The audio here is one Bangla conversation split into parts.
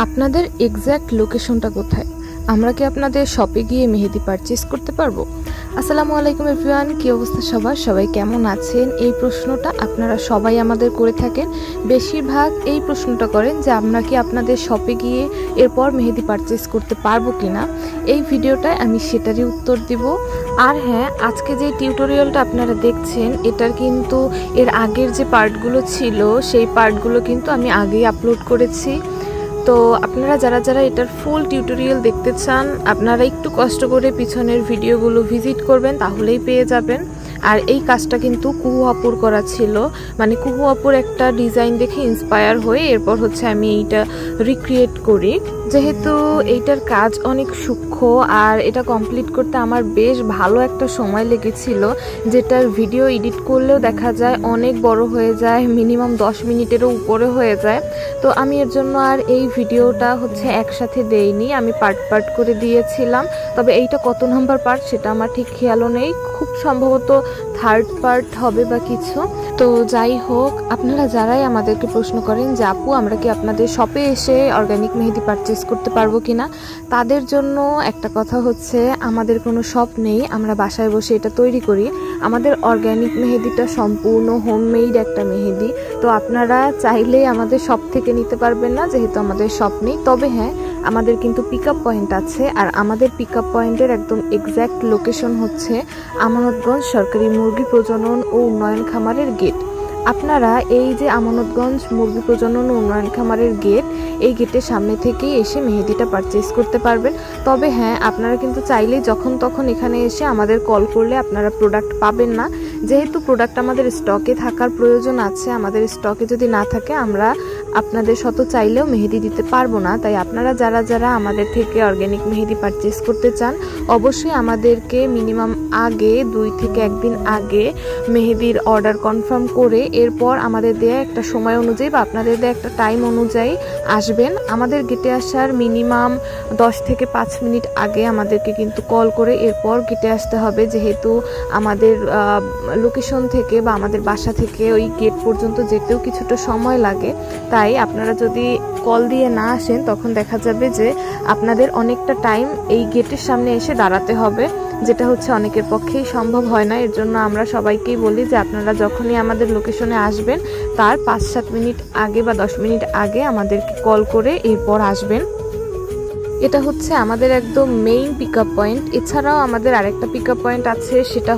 আপনাদের এক্স্যাক্ট লোকেশনটা কোথায়? আমরা কি আপনাদের শপে গিয়ে মেহেদি পারচেজ করতে পারবো? আসসালামু আলাইকুম এভরিওয়ান, কি অবস্থা সবার? সবাই কেমন আছেন? এই প্রশ্নটা আপনারা সবাই আমাদের করে থাকেন। বেশিরভাগ এই প্রশ্নটা করেন যে আমরা কি আপনাদের শপে গিয়ে এরপর মেহেদি পারচেজ করতে পারবো কিনা। এই ভিডিওটায় আমি সেটারই উত্তর দিব। আর হ্যাঁ, আজকে যে টিউটোরিয়ালটা আপনারা দেখছেন এটার কিন্তু এর আগের যে পার্টগুলো ছিল সেই পার্টগুলো কিন্তু আমি আগেই আপলোড করেছি। তো আপনারা যারা এটার ফুল টিউটোরিয়াল দেখতে চান আপনারা একটু কষ্ট করে পিছনের ভিডিওগুলো ভিজিট করবেন, তাহলেই পেয়ে যাবেন। আর এই কাজটা কিন্তু কুহু আপুর করা ছিল, মানে কুহু আপুর একটা ডিজাইন দেখে ইন্সপায়ার হয়ে এরপর আমি এইটা রিক্রিয়েট করি। যেহেতু এইটার কাজ অনেক সূক্ষ্ম আর এটা কমপ্লিট করতে আমার বেশ ভালো একটা সময় লেগেছিল, যেটার ভিডিও এডিট করলেও দেখা যায় অনেক বড় হয়ে যায়, মিনিমাম 10 মিনিটেরও উপরে হয়ে যায়। তো আমি এর জন্য আর এই ভিডিওটা একসাথে দেইনি, আমি পার্ট করে দিয়েছিলাম। তবে এইটা কত নাম্বার পার্ট সেটা আমার ঠিক খেয়ালও নেই, খুব সম্ভবত 3rd পার্ট হবে বা কিছু। তো যাই হোক, আপনারা যারাই আমাদেরকে প্রশ্ন করেন যে আপু আমরা কি আপনাদের শপে এসে অর্গানিক মেহেদি পারচেজ করতে পারবো কিনা, তাদের জন্য একটা কথা আমাদের কোনো শপ নেই, আমরা বাসায় বসে এটা তৈরি করি। আমাদের অর্গানিক মেহেদিটা সম্পূর্ণ হোমমেড একটা মেহেদি। তো আপনারা চাইলেই আমাদের শপ থেকে নিতে পারবেন না, যেহেতু আমাদের শপ নেই। তবে হ্যাঁ, আমাদের কিন্তু পিক আপ পয়েন্ট আছে, আর আমাদের পিক আপ পয়েন্টের একদম এক্স্যাক্ট লোকেশন আমানতগঞ্জ সরকারি মুরগি প্রজনন ও উন্নয়ন খামারের গেট। আপনারা এই যে আমানতগঞ্জ মুরগি প্রজনন ও উন্নয়ন খামারের গেট, এই গেটের সামনে থেকেই এসে মেহেদিটা পারচেজ করতে পারবেন। তবে হ্যাঁ, আপনারা কিন্তু চাইলেই যখন তখন এখানে এসে আমাদের কল করলে আপনারা প্রোডাক্ট পাবেন না, যেহেতু প্রোডাক্ট আমাদের স্টকে থাকার প্রয়োজন আছে। আমাদের স্টকে যদি না থাকে আমরা আপনাদের শত চাইলেও মেহেদি দিতে পারবো না। তাই আপনারা যারা আমাদের থেকে অর্গানিক মেহেদি পারচেজ করতে চান অবশ্যই আমাদেরকে মিনিমাম আগে 2 থেকে 1 দিন আগে মেহেদির অর্ডার কনফার্ম করে এরপর আমাদের দেয়া একটা সময় অনুযায়ী বা আপনাদের দেয়া একটা টাইম অনুযায়ী আসবেন। আমাদের গেটে আসার মিনিমাম 10 থেকে 5 মিনিট আগে আমাদেরকে কিন্তু কল করে এরপর গেটে আসতে হবে, যেহেতু আমাদের লোকেশন থেকে বা আমাদের বাসা থেকে ওই গেট পর্যন্ত যেতেও কিছুটা সময় লাগে। তাই আপনারা যদি কল দিয়ে না আসেন তখন দেখা যাবে যে আপনাদের অনেকটা টাইম এই গেটের সামনে এসে দাঁড়াতে হবে, যেটা অনেকের পক্ষেই সম্ভব হয় না। এর জন্য আমরা সবাইকেই বলি যে আপনারা যখনই আমাদের লোকেশনে আসবেন তার 5-7 মিনিট আগে বা 10 মিনিট আগে আমাদেরকে কল করে এরপর আসবেন। এটা আমাদের একদম মেইন পিক আপ পয়েন্ট। এছাড়াও আমাদের আরেকটা পিক আপ পয়েন্ট আছে, সেটা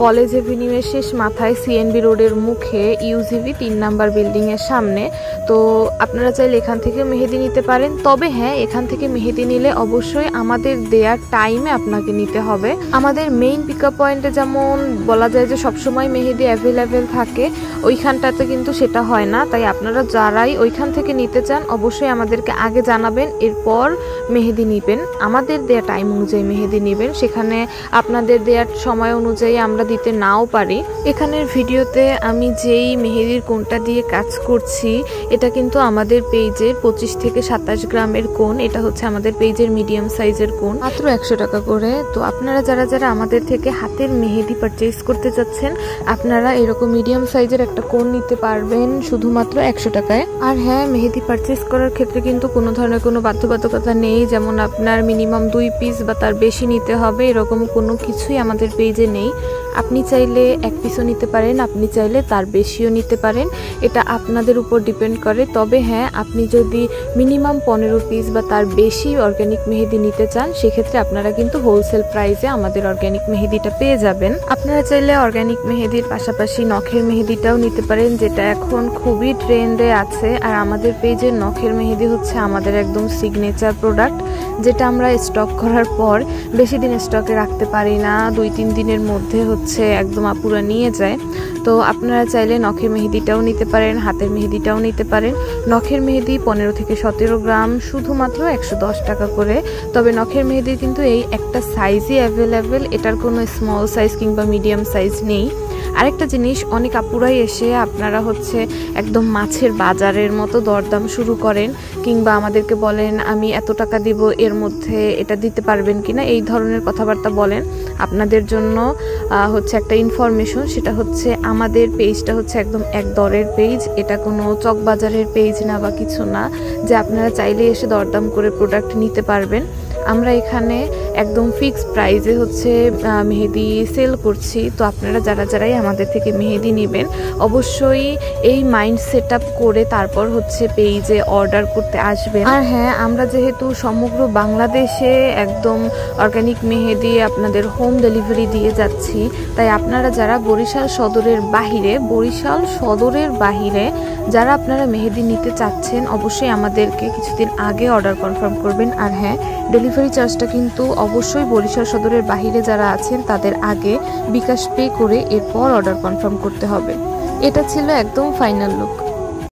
কলেজ এভিনিউয়ের শেষ মাথায় সিএনবি রোডের মুখে ইউজিভি 3 নাম্বার বিল্ডিং এর সামনে। তো আপনারা চাইলে এখান থেকে মেহেদি নিতে পারেন। তবে হ্যাঁ, এখান থেকে মেহেদি নিলে অবশ্যই আমাদের দেয়ার টাইমে আপনাকে নিতে হবে। আমাদের মেইন পিক আপ পয়েন্টে যেমন বলা যায় যে সবসময় মেহেদি অ্যাভেলেবেল থাকে, ওইখানটাতে কিন্তু সেটা হয় না। তাই আপনারা যারাই ওইখান থেকে নিতে চান অবশ্যই আমাদেরকে আগে জানাবেন, এরপর মেহেদি নিবেন। আমাদের দেয়া টাইম অনুযায়ী মেহেদি নিবেন, সেখানে আপনাদের দেয়ার সময় অনুযায়ী আমরা দিতে নাও পারি। এখানের ভিডিওতে আমি যেই মেহেদির কোনটা দিয়ে কাজ করছি এটা কিন্তু আমাদের পেজের 25 থেকে 27 গ্রামের কোন। এটা আমাদের পেজের মিডিয়াম সাইজের কোন, মাত্র 100 টাকা করে। তো আপনারা যারা আমাদের থেকে হাতের মেহেদি পারচেজ করতে চাচ্ছেন আপনারা এরকম মিডিয়াম সাইজের একটা কোন নিতে পারবেন শুধুমাত্র 100 টাকায়। আর হ্যাঁ, মেহেদি পারচেজ করার ক্ষেত্রে কিন্তু কোনো ধরনের কোনো বাধ্যবাধকতা নেই, যেমন আপনার মিনিমাম 2 পিস বা তার বেশি নিতে হবে, এরকম কোনো কিছুই আমাদের পেজে নেই। আপনি চাইলে 1 পিসও নিতে পারেন, আপনি চাইলে তার বেশিও নিতে পারেন, এটা আপনাদের উপর ডিপেন্ড করে। তবে হ্যাঁ, আপনি যদি মিনিমাম 15 পিস বা তার বেশি অর্গানিক মেহেদি নিতে চান সেক্ষেত্রে আপনারা কিন্তু হোলসেল প্রাইসে আমাদের অর্গানিক মেহেদিটা পেয়ে যাবেন। আপনারা চাইলে অর্গানিক মেহেদির পাশাপাশি নখের মেহেদিটাও নিতে পারেন, যেটা এখন খুবই ট্রেন্ডে আছে। আর আমাদের পেজের নখের মেহেদি আমাদের একদম সিগনেচার প্রোডাক্ট, যেটা আমরা স্টক করার পর বেশি দিন স্টকে রাখতে পারি না, 2-3 দিনের মধ্যে একদম আপুরা নিয়ে যায়। তো আপনারা চাইলে নখের মেহেদিটাও নিতে পারেন, হাতের মেহেদিটাও নিতে পারেন। নখের মেহেদি 15 থেকে 17 গ্রাম শুধুমাত্র 110 টাকা করে। তবে নখের মেহেদির কিন্তু এই একটা সাইজই অ্যাভেলেবেল, এটার কোনো স্মল সাইজ কিংবা মিডিয়াম সাইজ নেই। আরেকটা জিনিস, অনেক আপুরাই এসে আপনারা একদম মাছের বাজারের মতো দরদাম শুরু করেন, কিংবা আমাদেরকে বলেন আমি এত টাকা দিব, এর মধ্যে এটা দিতে পারবেন কিনা, এই ধরনের কথাবার্তা বলেন। আপনাদের জন্য একটা ইনফরমেশন, সেটা আমাদের পেজটা হচ্ছে একদম এক দরের পেজ, এটা কোনো চকবাজারের পেজ না বা কিছু না যে আপনারা চাইলে এসে দরদাম করে প্রোডাক্ট নিতে পারবেন। আমরা এখানে একদম ফিক্সড প্রাইসে হচ্ছে মেহেদি সেল করছি। তো আপনারা যারাই আমাদের থেকে মেহেদি নেবেন অবশ্যই এই মাইন্ড সেট আপ করে তারপর হচ্ছে পেজে অর্ডার করতে আসবেন। আর হ্যাঁ, আমরা যেহেতু সমগ্র বাংলাদেশে একদম অর্গানিক মেহেদি আপনাদের হোম ডেলিভারি দিয়ে যাচ্ছি, তাই আপনারা যারা বরিশাল সদরের বাহিরে যারা আপনারা মেহেদি নিতে চাচ্ছেন অবশ্যই আমাদেরকে কিছুদিন আগে অর্ডার কনফার্ম করবেন। আর হ্যাঁ, ডেলিভারি চার্জটা কিন্তু অবশ্যই বরিশাল সদরের বাহিরে যারা আছেন তাদের আগে বিকাশ পে করে এরপর অর্ডার কনফার্ম করতে হবে। এটা ছিল একদম ফাইনাল লুক।